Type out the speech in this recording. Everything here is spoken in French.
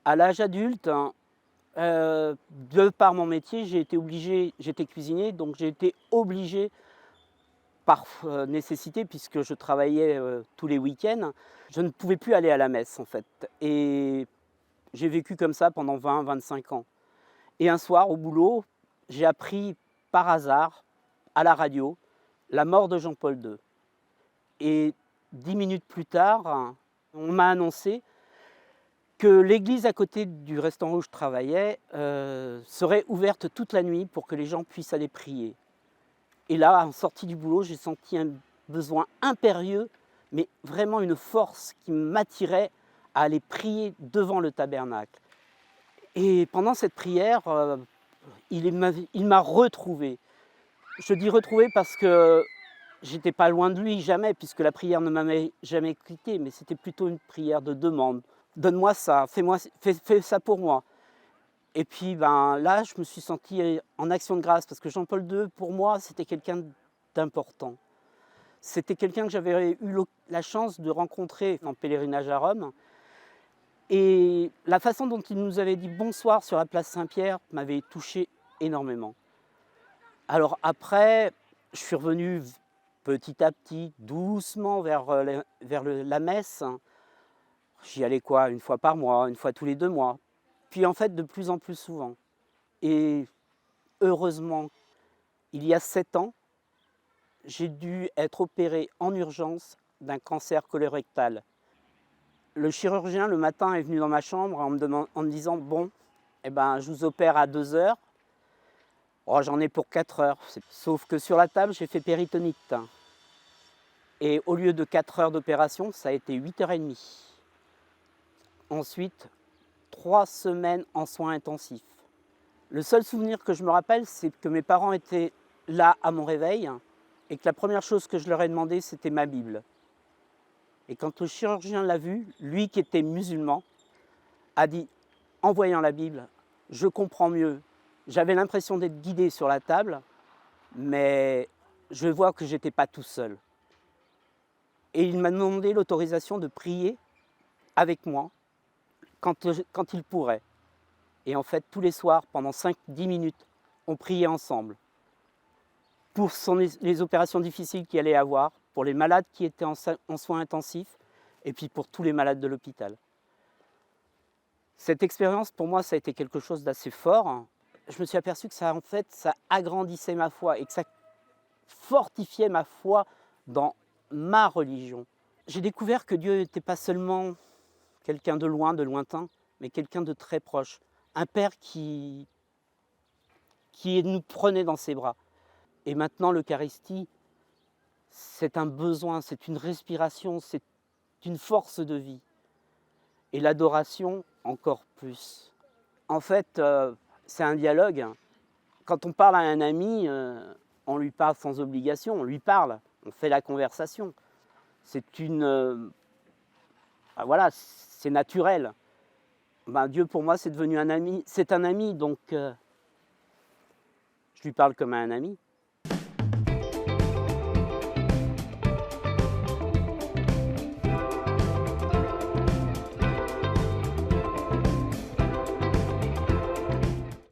À l'âge adulte, hein, de par mon métier, j'étais cuisinier, donc j'ai été obligé par nécessité puisque je travaillais, tous les week-ends, je ne pouvais plus aller à la messe en fait et j'ai vécu comme ça pendant 20-25 ans et un soir au boulot, j'ai appris par hasard, à la radio, la mort de Jean-Paul II et 10 minutes plus tard, on m'a annoncé que l'église à côté du restaurant où je travaillais, serait ouverte toute la nuit pour que les gens puissent aller prier. Et là, en sortie du boulot, j'ai senti un besoin impérieux, mais vraiment une force qui m'attirait à aller prier devant le tabernacle. Et pendant cette prière, il m'a retrouvé. Je dis retrouvé parce que j'étais pas loin de lui, jamais, puisque la prière ne m'avait jamais quitté, mais c'était plutôt une prière de demande. Donne-moi ça, fais ça pour moi. Et puis ben, là, je me suis senti en action de grâce parce que Jean-Paul II, pour moi, c'était quelqu'un d'important. C'était quelqu'un que j'avais eu la chance de rencontrer en pèlerinage à Rome. Et la façon dont il nous avait dit bonsoir sur la place Saint-Pierre m'avait touché énormément. Alors après, je suis revenu petit à petit, doucement vers la messe. J'y allais quoi, une fois par mois, une fois tous les 2 mois. Puis en fait, de plus en plus souvent. Et heureusement, il y a 7 ans, j'ai dû être opéré en urgence d'un cancer colorectal. Le chirurgien, le matin, est venu dans ma chambre en me disant « Bon, eh ben, je vous opère à 2 heures. Oh, j'en ai pour 4 heures. » Sauf que sur la table, j'ai fait péritonite. Et au lieu de 4 heures d'opération, ça a été 8h30. Ensuite, 3 semaines en soins intensifs. Le seul souvenir que je me rappelle, c'est que mes parents étaient là à mon réveil et que la première chose que je leur ai demandé, c'était ma Bible. Et quand le chirurgien l'a vu, lui qui était musulman, a dit, en voyant la Bible, je comprends mieux. J'avais l'impression d'être guidé sur la table, mais je vois que je n'étais pas tout seul. Et il m'a demandé l'autorisation de prier avec moi quand il pourrait. Et en fait, tous les soirs, pendant 5-10 minutes, on priait ensemble. Pour les opérations difficiles qu'il allait avoir, pour les malades qui étaient en soins intensifs, et puis pour tous les malades de l'hôpital. Cette expérience, pour moi, ça a été quelque chose d'assez fort. Je me suis aperçu que ça, en fait, ça agrandissait ma foi et que ça fortifiait ma foi dans ma religion. J'ai découvert que Dieu n'était pas seulement quelqu'un de loin, de lointain, mais quelqu'un de très proche. Un père qui nous prenait dans ses bras. Et maintenant, l'Eucharistie, c'est un besoin, c'est une respiration, c'est une force de vie. Et l'adoration, encore plus. En fait, c'est un dialogue. Quand on parle à un ami, on lui parle sans obligation, on lui parle, on fait la conversation. C'est voilà, c'est naturel. Ben, Dieu, pour moi, c'est devenu un ami. C'est un ami, donc je lui parle comme à un ami.